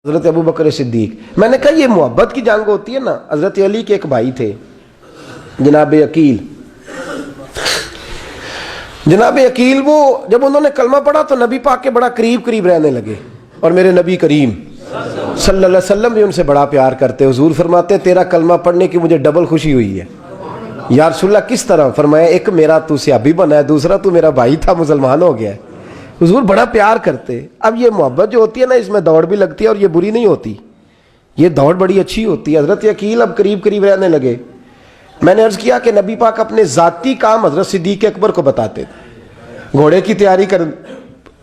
حضرت ابو بکر صدیق. میں نے کہا یہ محبت کی جنگ ہوتی ہے نا. حضرت علی کے ایک بھائی تھے جناب عقیل. جناب عقیل وہ جب انہوں نے کلمہ پڑھا تو نبی پاک کے بڑا قریب رہنے لگے, اور میرے نبی کریم صلی اللہ علیہ وسلم بھی ان سے بڑا پیار کرتے. حضور فرماتے تیرا کلمہ پڑھنے کی مجھے ڈبل خوشی ہوئی ہے. یا رسول اللہ کس طرح؟ فرمایا ایک میرا تو صحابی بنا ہے, دوسرا تو میرا بھائی تھا مسلمان ہو گیا ہے. حضور بڑا پیار کرتے. اب یہ محبت جو ہوتی ہے نا اس میں دوڑ بھی لگتی ہے اور یہ بری نہیں ہوتی, یہ دوڑ بڑی اچھی ہوتی ہے. حضرت عقیل اب قریب رہنے لگے. میں نے عرض کیا کہ نبی پاک اپنے ذاتی کام حضرت صدیق اکبر کو بتاتے تھے. گھوڑے کی تیاری کر,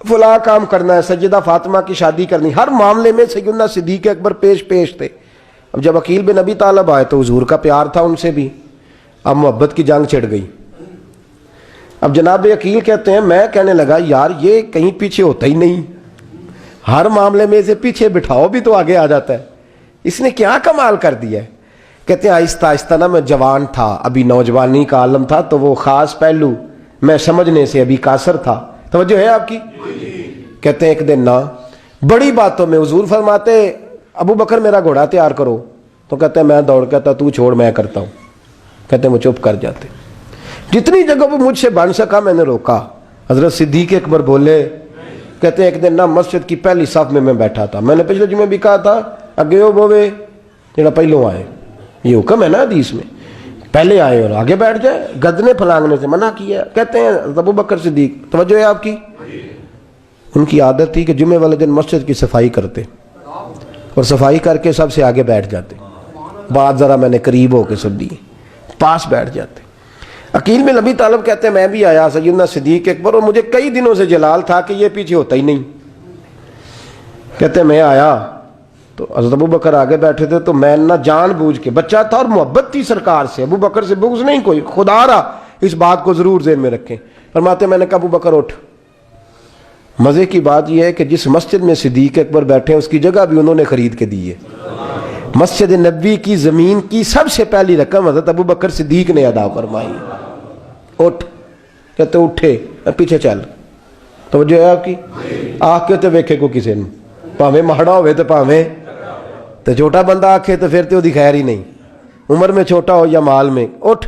فلاں کام کرنا ہے, سیدہ فاطمہ کی شادی کرنی, ہر معاملے میں سیدنا صدیق اکبر پیش تھے. اب جب عقیل بن ابی طالب آئے تو حضور کا پیار تھا ان سے بھی, اب محبت کی جنگ چھڑ گئی. اب جناب عقیل کہتے ہیں میں کہنے لگا یار یہ کہیں پیچھے ہوتا ہی نہیں, ہر معاملے میں اسے پیچھے بٹھاؤ بھی تو آگے آ جاتا ہے, اس نے کیا کمال کر دیا ہے. کہتے ہیں آہستہ نا میں جوان تھا, ابھی نوجوانی کا عالم تھا, تو وہ خاص پہلو میں سمجھنے سے ابھی قاصر تھا. توجہ ہے آپ کی؟ کہتے ہیں ایک دن نا بڑی باتوں میں حضور فرماتے ابو بکر میرا گھوڑا تیار کرو, تو کہتے ہیں میں دوڑ, کہتا تو چھوڑ میں کرتا ہوں. کہتے ہیں وہ چپ کر جاتے. جتنی جگہ وہ مجھ سے بن سکا میں نے روکا. حضرت صدیق اکبر بولے, کہتے ہیں ایک دن نا مسجد کی پہلی صف میں بیٹھا تھا. میں نے پچھلے جمعے بھی کہا تھا اگے ہو بوے جڑا پہلوں آئے, یہ حکم ہے نا حدیث میں, پہلے آئے اور آگے بیٹھ جائے, گدنے پھلانگنے سے منع کیا. کہتے ہیں ابو بکر صدیق, توجہ ہے آپ کی, ان کی عادت تھی کہ جمعے والے دن مسجد کی صفائی کرتے اور صفائی کر کے سب سے آگے بیٹھ جاتے. بات ذرا میں نے قریب ہو کے سن دی, پاس بیٹھ جاتے. عقیل بن ابی طالب کہتے ہیں میں بھی آیا سیدنا صدیق اکبر, اور مجھے کئی دنوں سے جلال تھا کہ یہ پیچھے ہوتا ہی نہیں. کہتے ہیں میں آیا تو حضرت ابو بکر آگے بیٹھے تھے, تو میں نہ جان بوجھ کے, بچہ تھا اور محبت تھی سرکار سے, ابو بکر سے بغض نہیں کوئی, خدا رہا اس بات کو ضرور ذہن میں رکھیں. فرماتے میں نے کہا ابو بکر اٹھ. مزے کی بات یہ ہے کہ جس مسجد میں صدیق اکبر بیٹھے ہیں اس کی جگہ بھی انہوں نے خرید کے دی ہے. مسجد نبوی کی زمین کی سب سے پہلی رقم حضرت ابو بکر صدیق نے ادا فرمائی. اٹھ. کہتے اٹھے, پیچھے چل. توجہ ہے آپ کی؟ آنکھ کے تو ویکھے کو کسی نے, پاویں ماڑا ہوئے تو پاویں تو چھوٹا بندہ آکھے تو پھر تو دی خیر ہی نہیں, عمر میں چھوٹا ہو یا مال میں. اٹھ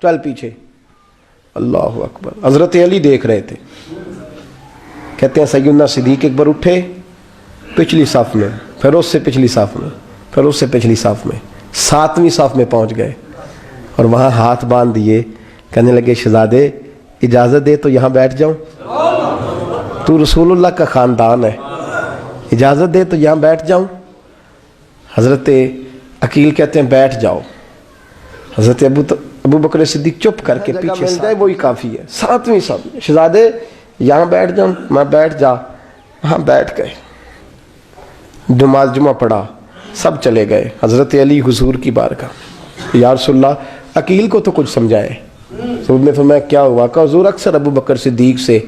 چل پیچھے. اللہ اکبر. حضرت علی دیکھ رہے تھے. کہتے ہیں سیدنا صدیق اکبر اٹھے پچھلی صف میں, پھر اس سے پچھلی صف میں, پھر اس سے پچھلی صف میں, 7ویں صف میں پہنچ گئے اور وہاں ہاتھ باندھ دیے. کہنے لگے شہزادے اجازت دے تو یہاں بیٹھ جاؤں, تو رسول اللہ کا خاندان ہے, اجازت دے تو یہاں بیٹھ جاؤں. حضرت عقیل کہتے ہیں بیٹھ جاؤ. حضرت ابو بکر صدیق چپ کر کے پیچھے مل جائے وہی کافی ہے. 7ویں صف میں شہزادے یہاں بیٹھ جاؤں. میں بیٹھ جا. ہاں بیٹھ گئے. نماز جمعہ پڑھا, سب چلے گئے. حضرت علی حضور کی بارگاہ, یا رسول اللہ عقیل کو تو کچھ سمجھائے. حضور نے فرمایا کیا ہوا؟ کہ حضور اکثر ابو بکر صدیق سے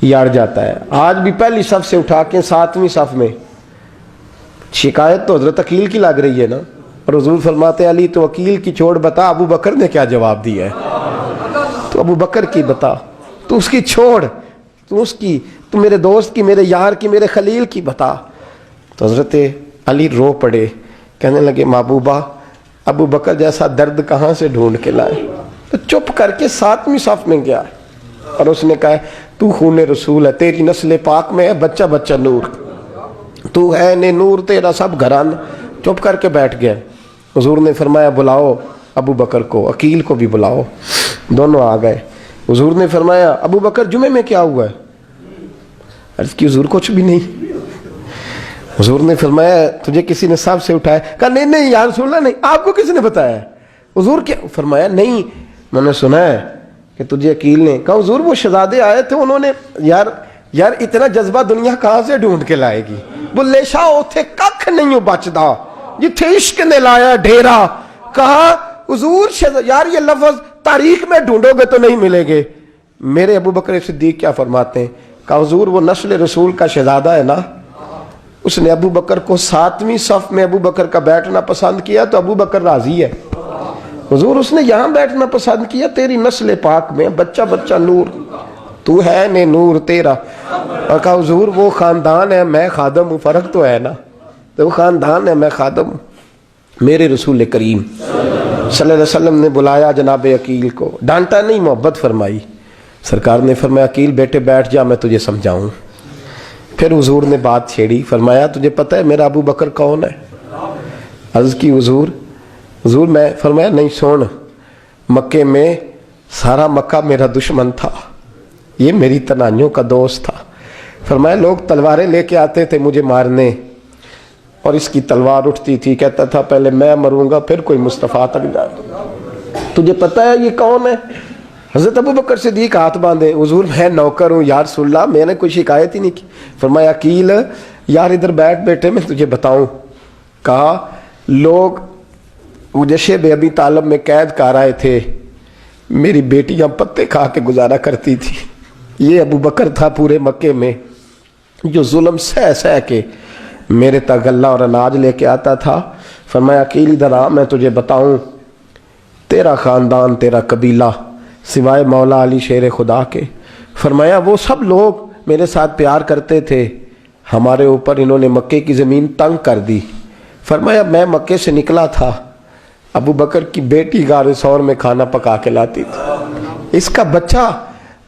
یاڑ جاتا ہے, آج بھی پہلی صف سے اٹھا کے 7ویں صف میں. شکایت تو حضرت عقیل کی لگ رہی ہے نا, اور حضور فرماتے علی تو عقیل کی چھوڑ, بتا ابو بکر نے کیا جواب دیا ہے. تو ابو بکر کی بتا, تو اس کی چھوڑ, تو اس کی, تو میرے دوست کی, میرے یار کی, میرے خلیل کی بتا. تو حضرت علی رو پڑے. کہنے لگے محبوبہ ابو بکر جیسا درد کہاں سے ڈھونڈ کے لائے. تو چپ کر کے 7ویں صف میں گیا اور اس نے کہا تو خون رسول ہے, تیری نسل پاک میں ہے بچہ بچہ نور, تو ہے نے نور تیرا سب گھران. چپ کر کے بیٹھ گئے. حضور نے فرمایا بلاؤ ابو بکر کو, عقیل کو بھی بلاؤ. دونوں آ گئے. حضور نے فرمایا ابو بکر جمعے میں کیا ہوا ہے؟ عرض کی حضور کچھ بھی نہیں. حضور نے فرمایا تجھے کسی نے صف سے اٹھایا؟ کہا نہیں یا رسول اللہ نہیں. آپ کو کس نے بتایا؟ حضور کیا؟ فرمایا نہیں میں نے سنا ہے کہ تجھے عقیل نے. کہا حضور وہ شہزادے آئے تھے, انہوں نے یار اتنا جذبہ دنیا کہاں سے ڈھونڈ کے لائے گی. بلے شاہ اوتھے ککھ نہیں بچدا جتھے عشق نے لایا ڈھیرا. کہا حضور یار یہ لفظ تاریخ میں ڈھونڈو گے تو نہیں ملے گے. میرے ابو بکر صدیق کیا فرماتے ہیں؟ کہا حضور وہ نسل رسول کا شہزادہ ہے نا, اس نے ابو بکر کو 7ویں صف میں ابو بکر کا بیٹھنا پسند کیا تو ابو بکر راضی ہے. حضور اس نے یہاں بیٹھنا پسند کیا, تیری نسل پاک میں بچہ بچہ نور, تو ہے نے نور تیرا. اور کہا حضور وہ خاندان ہے, میں خادم ہوں, فرق تو ہے نا. تو وہ خاندان ہے، میں خادم ہوں۔ میرے رسول کریم صلی اللہ علیہ وسلم نے بلایا جناب عقیل کو، ڈانٹا نہیں، محبت فرمائی۔ سرکار نے فرمایا عقیل بیٹے بیٹھ جا، میں تجھے سمجھاؤں۔ پھر حضور نے بات چھیڑی، فرمایا تجھے پتہ ہے میرا ابو بکر کون ہے؟ عرض کی حضور میں، فرمایا نہیں سن، مکے میں سارا مکہ میرا دشمن تھا، یہ میری تنائیوں کا دوست تھا۔ فرمایا لوگ تلواریں لے کے آتے تھے مجھے مارنے، اور اس کی تلوار اٹھتی تھی، کہتا تھا پہلے میں مروں گا پھر کوئی مصطفیٰ تک جائے۔ تجھے پتہ ہے یہ کون ہے؟ حضرت ابو بکر صدیق ہاتھ باندھے، حضور میں نوکر ہوں یا رسول اللہ، میں نے کوئی شکایت ہی نہیں کی۔ فرمایا عقیل یار ادھر بیٹھ بیٹھے، میں تجھے بتاؤں۔ کہا لوگ مجھے شیب ابی طالب میں قید کر آئے تھے، میری بیٹیاں پتے کھا کے گزارا کرتی تھی، یہ ابو بکر تھا پورے مکے میں جو ظلم سہ کے میرے تک غلہ اور اناج لے کے آتا تھا۔ فرمایا عقیل ادھر آ، میں تجھے بتاؤں، تیرا خاندان تیرا قبیلہ سوائے مولا علی شیر خدا کے، فرمایا وہ سب لوگ میرے ساتھ پیار کرتے تھے، ہمارے اوپر انہوں نے مکے کی زمین تنگ کر دی۔ فرمایا میں مکے سے نکلا تھا، ابو بکر کی بیٹی غار ثور میں کھانا پکا کے لاتی تھی، اس کا بچہ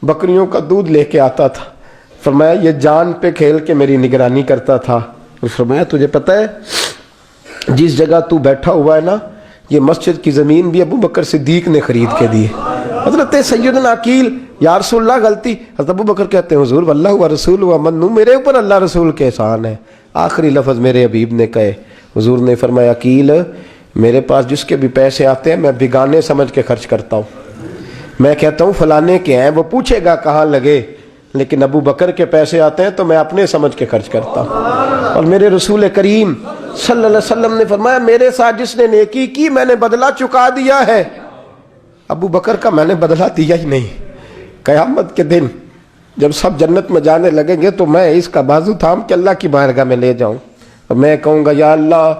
بکریوں کا دودھ لے کے آتا تھا۔ فرمایا یہ جان پہ کھیل کے میری نگرانی کرتا تھا۔ فرمایا تجھے پتہ ہے جس جگہ تو بیٹھا ہوا ہے نا، یہ مسجد کی زمین بھی ابو بکر صدیق نے خرید کے دی۔ حضرت سیدنا عقیل یا رسول اللہ غلطی، حضرت ابو بکر کہتے ہیں حضور واللہ و رسول و منو، میرے اوپر اللہ رسول کے احسان ہے۔ آخری لفظ میرے حبیب نے کہے، حضور نے فرمایا عقیل میرے پاس جس کے بھی پیسے آتے ہیں میں بگانے سمجھ کے خرچ کرتا ہوں، میں کہتا ہوں فلانے کے ہیں، وہ پوچھے گا کہاں لگے، لیکن ابو بکر کے پیسے آتے ہیں تو میں اپنے سمجھ کے خرچ کرتا ہوں۔ اور میرے رسول کریم صلی اللہ علیہ وسلم نے فرمایا میرے ساتھ جس نے نیکی کی میں نے بدلہ چکا دیا ہے، ابو بکر کا میں نے بدلہ دیا ہی نہیں۔ قیامت کے دن جب سب جنت میں جانے لگیں گے تو میں اس کا بازو تھام کے اللہ کی بارگاہ میں لے جاؤں اور میں کہوں گا یا اللہ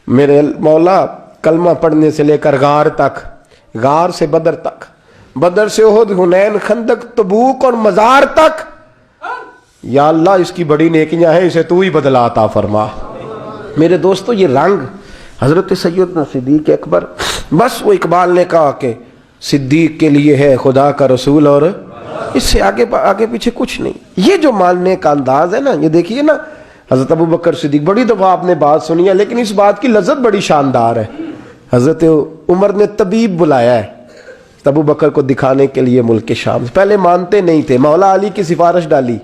میرے مولا، کلمہ پڑھنے سے لے کر غار تک، غار سے بدر تک، بدر سے احد، حنین، خندق، تبوک اور مزار تک، یا اللہ اس کی بڑی نیکیاں ہیں، اسے تو ہی بدلا عطا فرما۔ میرے دوستو یہ رنگ حضرت سیدنا صدیق اکبر، بس وہ اقبال نے کہا کہ صدیق کے لیے ہے خدا کا رسول اور اس سے آگے پیچھے کچھ نہیں۔ یہ جو ماننے کا انداز ہے نا، یہ دیکھیے نا، حضرت ابو بکر صدیق، بڑی دفعہ آپ نے بات سنی ہے لیکن اس بات کی لذت بڑی شاندار ہے۔ حضرت عمر نے طبیب بلایا ہے ابو بکر کو دکھانے کے لیے ملک شام، پہلے مانتے نہیں تھے، مولا علی کی سفارش ڈالی،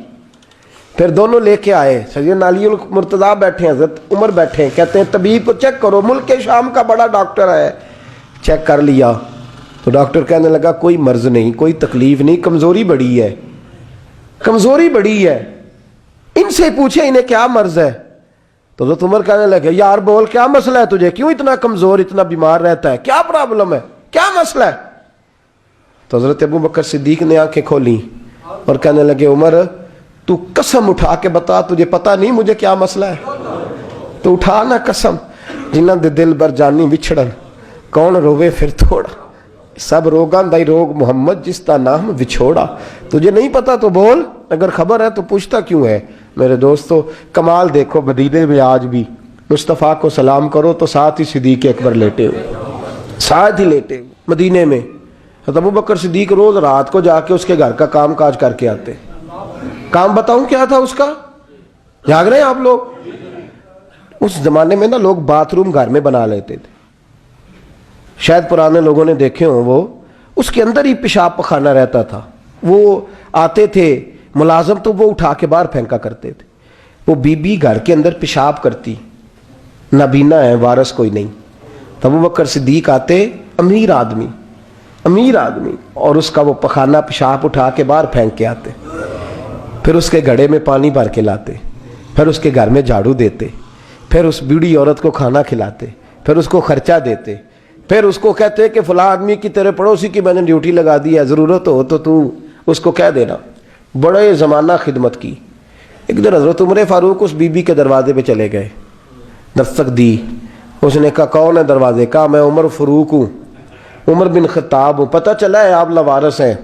پھر دونوں لے کے آئے، سیدنا علی المرتضیٰ بیٹھے ہیں، حضرت عمر بیٹھے ہیں، کہتے ہیں طبیب کو چیک کرو، ملک شام کا بڑا ڈاکٹر ہے۔ چیک کر لیا تو ڈاکٹر کہنے لگا کوئی مرض نہیں، کوئی تکلیف نہیں، کمزوری بڑی ہے، کمزوری بڑی ہے، ان سے پوچھے انہیں کیا مرض ہے۔ تو حضرت عمر کہنے لگے یار بول کیا مسئلہ ہے تجھے، کیوں اتنا کمزور، اتنا بیمار رہتا ہے، کیا پرابلم ہے، کیا مسئلہ ہے؟ تو حضرت ابو بکر صدیق نے آنکھیں کھولیں اور کہنے لگے عمر تو قسم اٹھا کے بتا، تجھے پتا نہیں مجھے کیا مسئلہ ہے؟ تو اٹھا نا قسم، جنہاں دے دل بر جانی بچھڑن، کون روے پھر تھوڑا، سب روگاں دائی روگ محمد جس کا نام وچھوڑا۔ تجھے نہیں پتا تو بول، اگر خبر ہے تو پوچھتا کیوں ہے؟ میرے دوستو کمال دیکھو، مدینے میں آج بھی مصطفیٰ کو سلام کرو تو ساتھ ہی صدیق اکبر لیٹے ہوئے، ساتھ ہی لیٹے ہوئے مدینے میں۔ ابو بکر صدیق روز رات کو جا کے اس کے گھر کا کام کاج کر کے آتے۔ کام بتاؤں کیا تھا اس کا، جاگ رہے ہیں آپ لوگ؟ اس زمانے میں نا لوگ باتھ روم گھر میں بنا لیتے تھے، شاید پرانے لوگوں نے دیکھے ہوں، وہ اس کے اندر ہی پیشاب پخانہ رہتا تھا، وہ آتے تھے ملازم تو وہ اٹھا کے باہر پھینکا کرتے تھے۔ وہ بی بی گھر کے اندر پیشاب کرتی، نابینا ہے، وارث کوئی نہیں، تو ابو بکر صدیق آتے، امیر آدمی، اور اس کا وہ پخانہ پیشاب اٹھا کے باہر پھینک کے آتے، پھر اس کے گھڑے میں پانی بھر کے لاتے، پھر اس کے گھر میں جھاڑو دیتے، پھر اس بوڑھی عورت کو کھانا کھلاتے، پھر اس کو خرچہ دیتے، پھر اس کو کہتے کہ فلاں آدمی کی تیرے پڑوسی کی میں نے ڈیوٹی لگا دی ہے، ضرورت ہو تو اس کو کہہ دینا۔ بڑے زمانہ خدمت کی۔ ایک دن حضرت عمر فاروق اس بی بی کے دروازے پہ چلے گئے، دستک دی، اس نے کہا کون ہے دروازے؟ کہا میں عمر فاروق ہوں، عمر بن خطاب ہوں، پتہ چلا ہے آپ لوارث ہیں،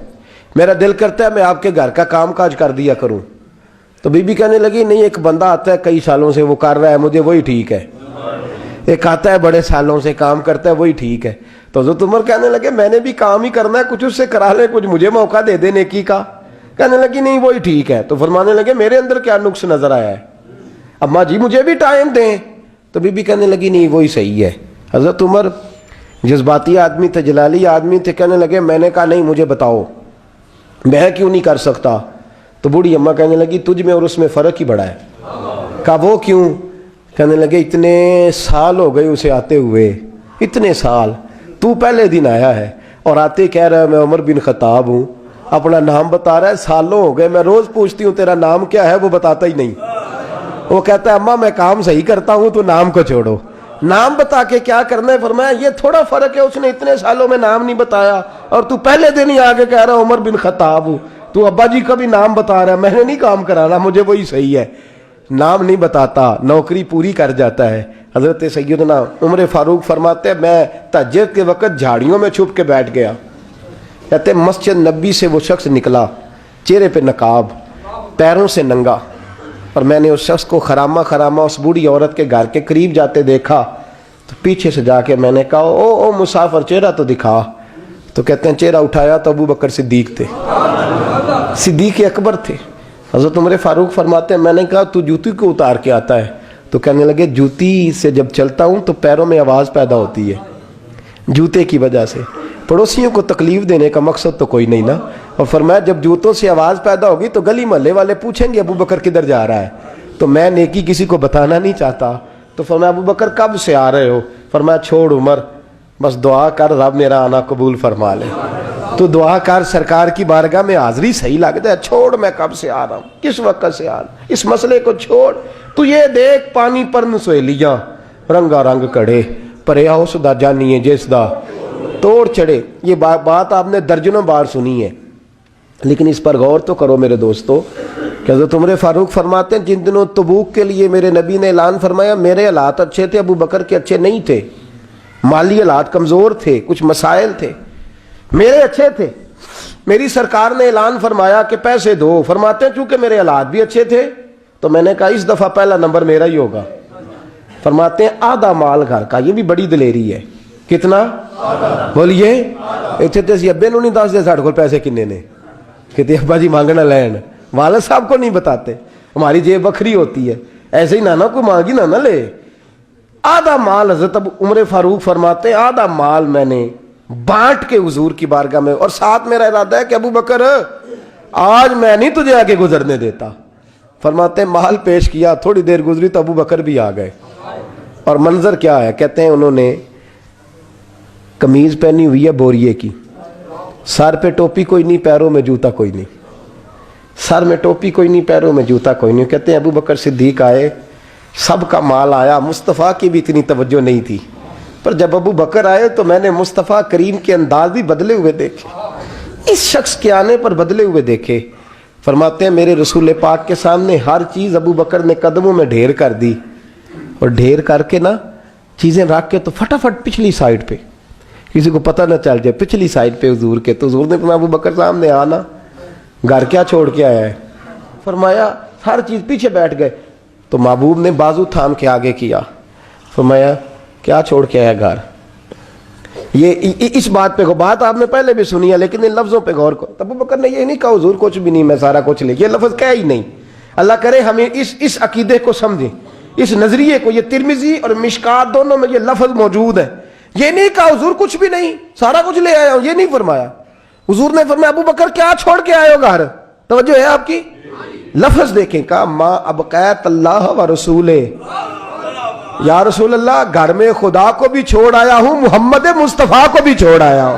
میرا دل کرتا ہے میں آپ کے گھر کا کام کاج کر دیا کروں۔ تو بی بی کہنے لگی نہیں، ایک بندہ آتا ہے کئی سالوں سے وہ کر رہا ہے مجھے وہی ٹھیک ہے، ایک آتا ہے بڑے سالوں سے کام کرتا ہے وہی ٹھیک ہے۔ تو حضرت عمر کہنے لگے میں نے بھی کام ہی کرنا ہے، کچھ اس سے کرا لیں، کچھ مجھے موقع دے دے نیکی کا۔ کہنے لگی نہیں وہی ٹھیک ہے۔ تو فرمانے لگے میرے اندر کیا نقص نظر آیا ہے، اماں جی مجھے بھی ٹائم دیں۔ تو بی بی کہنے لگی نہیں وہی صحیح ہے۔ حضرت عمر جذباتی آدمی تھے، جلالی آدمی تھے، کہنے لگے میں نے کہا نہیں مجھے بتاؤ میں کیوں نہیں کر سکتا۔ تو بوڑھی اماں کہنے لگی تجھ میں اور اس میں فرق ہی بڑا ہے۔ کہا وہ کیوں؟ کہنے لگے اتنے سال ہو گئے اسے آتے ہوئے، اتنے سال، تو پہلے دن آیا ہے اور آتے کہہ رہا ہے میں عمر بن خطاب ہوں، اپنا نام بتا رہا ہے، سالوں ہو گئے میں روز پوچھتی ہوں تیرا نام کیا ہے، وہ بتاتا ہی نہیں۔ وہ کہتا ہے اماں میں کام صحیح کرتا ہوں تو نام کو چھوڑو، نام بتا کے کیا کرنا ہے۔ فرمایا یہ تھوڑا فرق ہے، اس نے اتنے سالوں میں نام نہیں بتایا اور تو پہلے دن ہی آگے کہہ رہا عمر بن خطاب ہوں، تو ابا جی کا بھی نام بتا رہا ہے، میں نے نہیں کام کرانا، مجھے وہی صحیح ہے۔ نام نہیں بتاتا، نوکری پوری کر جاتا ہے۔ حضرت سیدنا عمر فاروق فرماتے ہیں میں تہجد کے وقت جھاڑیوں میں چھپ کے بیٹھ گیا، کہتے مسجد نبی سے وہ شخص نکلا، چہرے پہ نقاب، پیروں سے ننگا، اور میں نے اس شخص کو خرامہ اس بوڑھی عورت کے گھر کے قریب جاتے دیکھا، تو پیچھے سے جا کے میں نے کہا او مسافر چہرہ تو دکھا۔ تو کہتے ہیں چہرہ اٹھایا تو ابو بکر صدیق تھے، صدیق اکبر تھے۔ حضرت عمر فاروق فرماتے ہیں میں نے کہا تو جوتی کو اتار کے آتا ہے؟ تو کہنے لگے جوتی سے جب چلتا ہوں تو پیروں میں آواز پیدا ہوتی ہے جوتے کی وجہ سے، پڑوسیوں کو تکلیف دینے کا مقصد تو کوئی نہیں نا۔ اور فرمایا جب جوتوں سے آواز پیدا ہوگی تو گلی محلے والے پوچھیں گے ابو بکر کدھر جا رہا ہے، تو میں نیکی کسی کو بتانا نہیں چاہتا۔ تو فرمایا ابو بکر کب سے آ رہے ہو؟ فرمایا چھوڑ عمر، بس دعا کر رب میرا آنا قبول فرما لے، تو دعا کر سرکار کی بارگاہ میں حاضری صحیح لگ جائے، چھوڑ میں کب سے آ رہا ہوں، کس وقت سے آ رہا ہوں، اس مسئلے کو چھوڑ، تو یہ دیکھ پانی پر نسویلیاں رنگا رنگ کڑے پرے آؤ سدا جانیے جس دا توڑ چڑھے۔ یہ بات آپ نے درجنوں بار سنی ہے، لیکن اس پر غور تو کرو میرے دوستو کہ حضرت عمر فاروق فرماتے ہیں جن دنوں تبوک کے لیے میرے نبی نے اعلان فرمایا میرے حالات اچھے تھے، ابو بکر کے اچھے نہیں تھے، مالی حالات کمزور تھے، کچھ مسائل تھے، میرے اچھے تھے۔ میری سرکار نے اعلان فرمایا کہ پیسے دو، فرماتے ہیں چونکہ میرے حالات بھی اچھے تھے تو میں نے کہا اس دفعہ پہلا نمبر میرا ہی ہوگا۔ فرماتے ہیں آدھا مال گھر کا، یہ بھی بڑی دلیری ہے۔ کتنا؟ بولیے اتنے تے ابے نو نہیں دس دے ساڑھے کو پیسے کنے نے، کہتے ابا جی مانگنا لین، والد صاحب کو نہیں بتاتے، ہماری جیب بکھری ہوتی ہے، ایسے ہی نانا کو مانگی نہ لے۔ آدھا مال حضرت عمر فاروق فرماتے ہیں آدھا مال میں نے بانٹ کے حضور کی بارگاہ میں، اور ساتھ میرا ارادہ ہے کہ ابو بکر آج میں نہیں تجھے آگے گزرنے دیتا۔ فرماتے ہیں مال پیش کیا، تھوڑی دیر گزری تو ابو بکر بھی آ گئے، اور منظر کیا ہے؟ کہتے ہیں انہوں نے قمیض پہنی ہوئی ہے بوریے کی، سر پہ ٹوپی کوئی نہیں، پیروں میں جوتا کوئی نہیں، سر میں ٹوپی کوئی نہیں، پیروں میں جوتا کوئی نہیں۔ کہتے ہیں ابو بکر صدیق آئے، سب کا مال آیا، مصطفیٰ کی بھی اتنی توجہ نہیں تھی، پر جب ابو بکر آئے تو میں نے مصطفیٰ کریم کے انداز بھی بدلے ہوئے دیکھے، اس شخص کے آنے پر بدلے ہوئے دیکھے۔ فرماتے ہیں میرے رسول پاک کے سامنے ہر چیز ابو بکر نے قدموں میں ڈھیر کر دی، اور ڈھیر کر کے نا چیزیں رکھ کے تو فٹافٹ پچھلی سائڈ پہ، کسی کو پتہ نہ چل جائے، پچھلی سائڈ پہ حضور کے۔ تو حضور نے فرمایا ابو بکر سامنے آنا، گھر کیا چھوڑ کے آیا ہے؟ فرمایا ہر چیز، پیچھے بیٹھ گئے۔ تو محبوب نے بازو تھام کے آگے کیا، فرمایا کیا چھوڑ کے آیا گھر؟ یہ اس بات پہ بات آپ نے پہلے بھی سنی ہے، لیکن ان لفظوں پہ غور کرو۔ ابو بکر نے یہ نہیں کہا حضور کچھ بھی نہیں میں سارا کچھ لے، یہ لفظ کہا ہی نہیں۔ اللہ کرے ہمیں اس عقیدے کو سمجھیں، اس نظریے کو۔ یہ ترمذی اور مشکات دونوں میں یہ لفظ موجود ہے۔ یہ نہیں کہا حضور کچھ بھی نہیں سارا کچھ لے آیا ہوں، یہ نہیں فرمایا۔ حضور نے فرمایا ابو بکر کیا چھوڑ کے آئے ہو گھر؟ توجہ ہے آپ کی؟ لفظ دیکھیں، کہا ما ابقیت اللہ و رسولہ، یا رسول اللہ گھر میں خدا کو بھی چھوڑ آیا ہوں، محمد مصطفیٰ کو بھی چھوڑ آیا ہوں۔